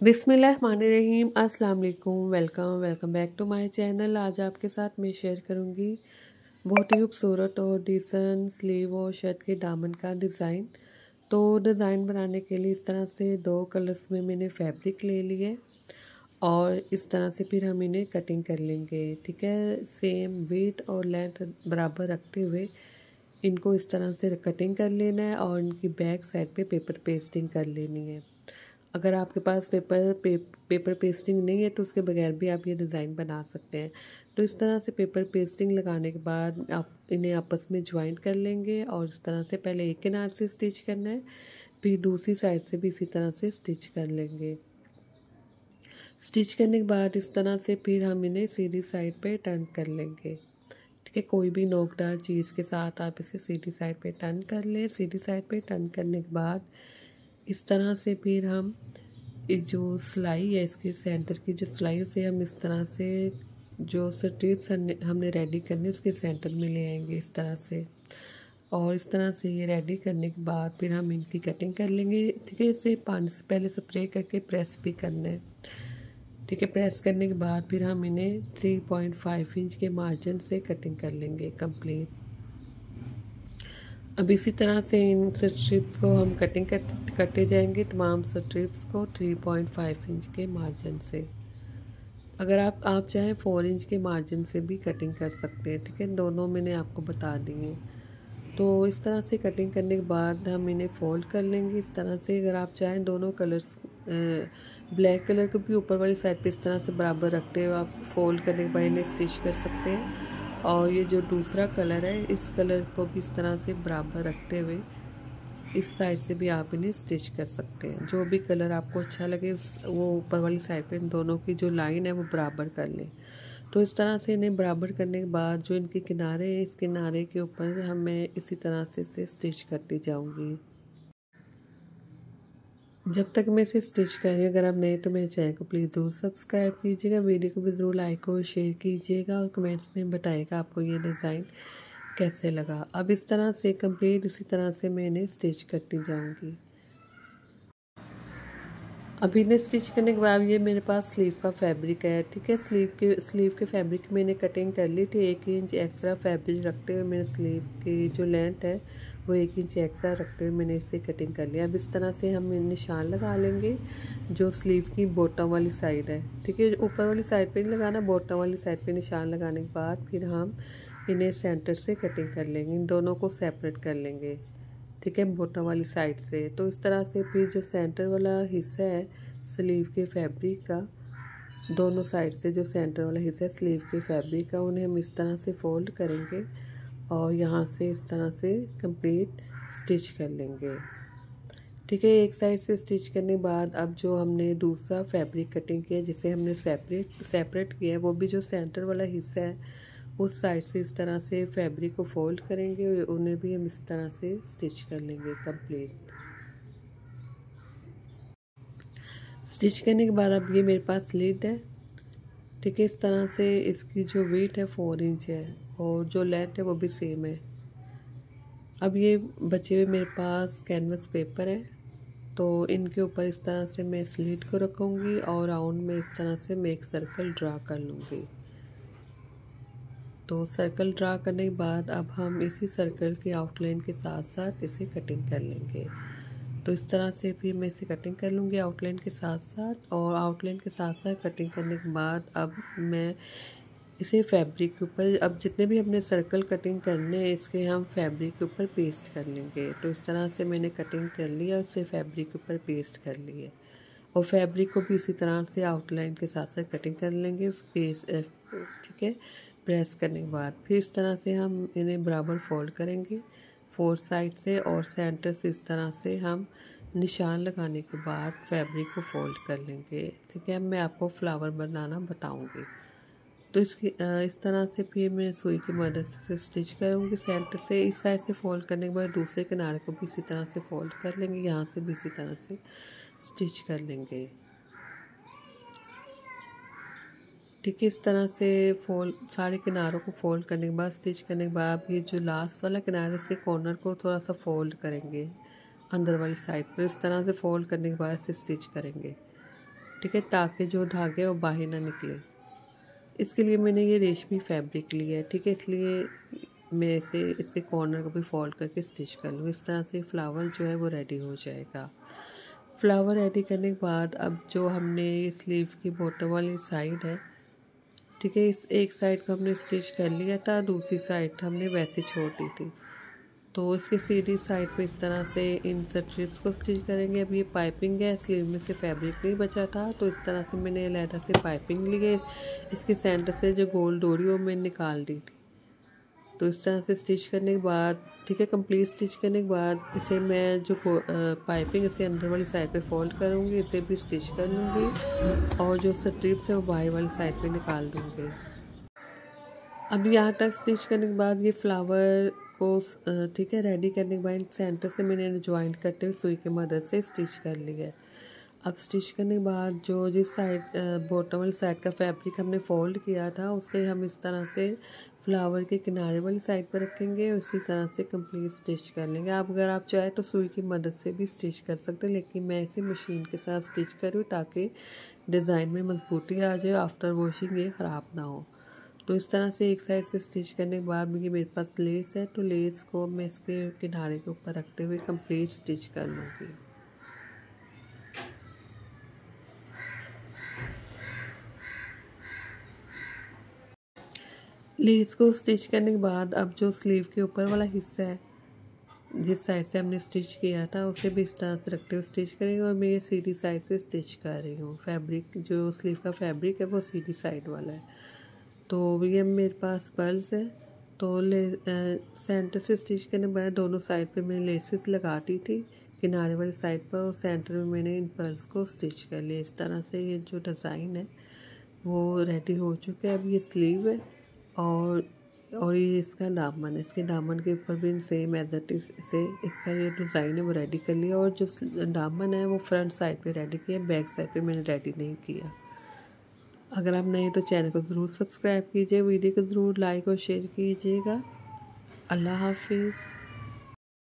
बिस्मिल्लाहिर्रहमानिर्रहीम। अस्सलाम वालेकुम। Welcome back to my channel. आज आपके साथ मैं शेयर करूंगी बहुत ही खूबसूरत और डिसेंट स्लीव और शर्ट के दामन का डिज़ाइन। तो डिज़ाइन बनाने के लिए इस तरह से दो कलर्स में मैंने फैब्रिक ले लिए और इस तरह से फिर हम इन्हें कटिंग कर लेंगे। ठीक है, सेम वेट और लेंथ बराबर रखते हुए इनको इस तरह से कटिंग कर लेना है और इनकी बैक साइड पे पेपर पेस्टिंग कर लेनी है। अगर आपके पास पेपर पेस्टिंग नहीं है तो उसके बगैर भी आप ये डिज़ाइन बना सकते हैं। तो इस तरह से पेपर पेस्टिंग लगाने के बाद आप इन्हें आपस में ज्वाइंट कर लेंगे और इस तरह से पहले एक किनार से स्टिच करना है, फिर दूसरी साइड से भी इसी तरह से स्टिच कर लेंगे। स्टिच करने के बाद इस तरह से फिर हम इन्हें सीधी साइड पे टर्न कर लेंगे। ठीक है, कोई भी नोकदार चीज़ के साथ आप इसे सीधी साइड पे टर्न कर लें। सीधी साइड पे टर्न करने के बाद इस तरह से फिर हम जो सिलाई है, इसके सेंटर की जो सिलाई उसे हम इस तरह से जो स्ट्रिप्स हमने रेडी करनी उसके सेंटर में ले आएंगे इस तरह से। और इस तरह से ये रेडी करने के बाद फिर हम इनकी कटिंग कर लेंगे। ठीक है, इसे पानी से पहले स्प्रे करके प्रेस भी करना है। ठीक है, प्रेस करने के बाद फिर हम इन्हें 3.5 इंच के मार्जिन से कटिंग कर लेंगे कंप्लीट। अब इसी तरह से इन स्ट्रिप्स को हम करते जाएंगे, तमाम स्ट्रिप्स को 3.5 इंच के मार्जिन से। अगर आप चाहें 4 इंच के मार्जिन से भी कटिंग कर सकते हैं। ठीक है, दोनों मैंने आपको बता दिए। तो इस तरह से कटिंग करने के बाद हम इन्हें फोल्ड कर लेंगे इस तरह से। अगर आप चाहें दोनों कलर्स ब्लैक कलर को भी ऊपर वाली साइड पे इस तरह से बराबर रखते हुए आप फोल्ड करने के बाद इन्हें स्टिच कर सकते हैं। और ये जो दूसरा कलर है, इस कलर को भी इस तरह से बराबर रखते हुए इस साइड से भी आप इन्हें स्टिच कर सकते हैं। जो भी कलर आपको अच्छा लगे वो ऊपर वाली साइड पे इन दोनों की जो लाइन है वो बराबर कर लें। तो इस तरह से इन्हें बराबर करने के बाद जो इनके किनारे हैं, इस किनारे के ऊपर मैं इसी तरह से इसे स्टिच करती जाऊंगी जब तक मैं इसे स्टिच कर रही हूँ। अगर आप नए तो मेरे चैनल को प्लीज़ ज़रूर सब्सक्राइब कीजिएगा, वीडियो को भी ज़रूर लाइक और शेयर कीजिएगा और कमेंट्स में बताइएगा आपको ये डिज़ाइन कैसे लगा। अब इस तरह से कंप्लीट इसी तरह से मैं इन्हें स्टिच करती जाऊँगी। अभी इन्हें स्टिच करने के बाद ये मेरे पास स्लीव का फैब्रिक है। ठीक है, स्लीव के फैब्रिक मैंने कटिंग कर ली थी। 1 इंच एक्स्ट्रा फैब्रिक रखते हुए मैंने स्लीव की जो लेंथ है वो 1 इंच एक्स्ट्रा रखते हुए मैंने इसे कटिंग कर लिया। अब इस तरह से हम निशान लगा लेंगे जो स्लीव की बॉटम वाली साइड है। ठीक है, ऊपर वाली साइड पे नहीं लगाना, बॉटम वाली साइड पे निशान लगाने के बाद फिर हम इन्हें सेंटर से कटिंग कर लेंगे, इन दोनों को सेपरेट कर लेंगे। ठीक है, बॉटम वाली साइड से। तो इस तरह से फिर जो सेंटर वाला हिस्सा है स्लीव के फैब्रिक का, दोनों साइड से जो सेंटर वाला हिस्सा है स्लीव के फैब्रिक का, उन्हें हम इस तरह से फोल्ड करेंगे और यहाँ से इस तरह से कंप्लीट स्टिच कर लेंगे। ठीक है, एक साइड से स्टिच करने के बाद अब जो हमने दूसरा फैब्रिक कटिंग किया जिसे हमने सेपरेट किया है, वो भी जो सेंटर वाला हिस्सा है उस साइड से इस तरह से फैब्रिक को फोल्ड करेंगे और उन्हें भी हम इस तरह से स्टिच कर लेंगे कंप्लीट। स्टिच करने के बाद अब ये मेरे पास स्लिट है। ठीक है, इस तरह से इसकी जो वेट है 4 इंच है और जो लेंथ है वो भी सेम है। अब ये बचे हुए मेरे पास कैनवस पेपर है, तो इनके ऊपर इस तरह से मैं स्लिट को रखूँगी और राउंड में इस तरह से मैं एक सर्कल ड्रा कर लूँगी। तो सर्कल ड्रा करने के बाद अब हम इसी सर्कल की आउटलाइन के साथ साथ इसे कटिंग कर लेंगे। तो इस तरह से फिर मैं इसे कटिंग कर लूँगी आउटलाइन के साथ साथ। और आउटलाइन के साथ साथ कटिंग करने के बाद अब मैं इसे फैब्रिक के ऊपर, अब जितने भी हमने सर्कल कटिंग करने हैं इसके हम फैब्रिक के ऊपर पेस्ट कर लेंगे। तो इस तरह से मैंने कटिंग कर लिया और इसे फैब्रिक के ऊपर पेस्ट कर लिए और फैब्रिक को भी इसी तरह से आउटलाइन के साथ साथ कटिंग कर लेंगे पेस्ट। ठीक है, प्रेस करने के बाद फिर इस तरह से हम इन्हें बराबर फोल्ड करेंगे 4 साइड से और सेंटर से इस तरह से हम निशान लगाने के बाद फैब्रिक को फोल्ड कर लेंगे। ठीक है, अब मैं आपको फ्लावर बनाना बताऊंगी। तो इस तरह से फिर मैं सुई की मदद से स्टिच करूँगी सेंटर से। इस साइड से फोल्ड करने के बाद दूसरे किनारे को भी इसी तरह से फोल्ड कर लेंगे, यहाँ से भी इसी तरह से स्टिच कर लेंगे। ठीक है, इस तरह से सारे किनारों को फोल्ड करने के बाद स्टिच करने के बाद ये जो लास्ट वाला किनारा इसके कॉर्नर को थोड़ा सा फोल्ड करेंगे अंदर वाली साइड पर। इस तरह से फोल्ड करने के बाद इसे स्टिच करेंगे। ठीक है, ताकि जो धागे वो बाहर ना निकले। इसके लिए मैंने ये रेशमी फैब्रिक लिया है, ठीक है, इसलिए मैं इसके कॉर्नर को भी फोल्ड करके स्टिच कर लूँ। इस तरह से फ्लावर जो है वो रेडी हो जाएगा। फ्लावर रेडी करने के बाद अब जो हमने ये स्लीव की बॉटम वाली साइड है, ठीक है, इस एक साइड को हमने स्टिच कर लिया था, दूसरी साइड हमने वैसे छोड़ दी थी। तो इसके सीधी साइड पे इस तरह से इन स्ट्रिप्स को स्टिच करेंगे। अब ये पाइपिंग है, स्लीव में से फैब्रिक नहीं बचा था, तो इस तरह से मैंने अलहदा से पाइपिंग ली है। इसके सेंटर से जो गोल डोरी वो मैंने निकाल दी थी। तो इस तरह से स्टिच करने के बाद, ठीक है, कंप्लीट स्टिच करने के बाद इसे मैं जो पाइपिंग इसे अंदर वाली साइड पे फोल्ड करूँगी, इसे भी स्टिच कर लूँगी और जो स्ट्रिप्स है वो बाहर वाली साइड पे निकाल दूँगी। अब यहाँ तक स्टिच करने के बाद ये फ्लावर को, ठीक है, रेडी करने के बाद सेंटर से मैंने ज्वाइंट करते हुए सुई की मदद से स्टिच कर लिया है। अब स्टिच करने के बाद जो जिस साइड बॉटम वाली साइड का फैब्रिक हमने फोल्ड किया था, उससे हम इस तरह से फ्लावर के किनारे वाली साइड पर रखेंगे, उसी तरह से कंप्लीट स्टिच कर लेंगे। आप अगर आप चाहे तो सुई की मदद से भी स्टिच कर सकते हैं, लेकिन मैं इसे मशीन के साथ स्टिच करूँ ताकि डिज़ाइन में मजबूती आ जाए, आफ्टर वॉशिंग ये ख़राब ना हो। तो इस तरह से एक साइड से स्टिच करने के बाद ये मेरे पास लेस है, तो लेस को मैं इसके किनारे के ऊपर रखते हुए कंप्लीट स्टिच कर लूँगी। लेस को स्टिच करने के बाद अब जो स्लीव के ऊपर वाला हिस्सा है, जिस साइड से हमने स्टिच किया था, उसे भी इस तरह से रखते हुए स्टिच करेंगे और मैं ये सीधी साइड से स्टिच कर रही हूँ। फैब्रिक जो स्लीव का फैब्रिक है वो सीधी साइड वाला है। तो ये मेरे पास पर्ल्स है, तो सेंटर से स्टिच करने के बाद दोनों साइड पे मैंने लेसेस लगा दी थी, किनारे वाली साइड पर, और सेंटर में मैंने इन पर्ल्स को स्टिच कर लिया। इस तरह से ये जो डिज़ाइन है वो रेडी हो चुका है। अब ये स्लीव है और ये इसका दामन है। इसके दामन के ऊपर भी सेम एज इट इज़ से इसका ये डिज़ाइन है वो रेडी कर लिया, और जो दामन है वो फ्रंट साइड पे रेडी किया, बैक साइड पे मैंने रेडी नहीं किया। अगर आप नए तो चैनल को ज़रूर सब्सक्राइब कीजिए, वीडियो को ज़रूर लाइक और शेयर कीजिएगा। अल्लाह हाफिज़।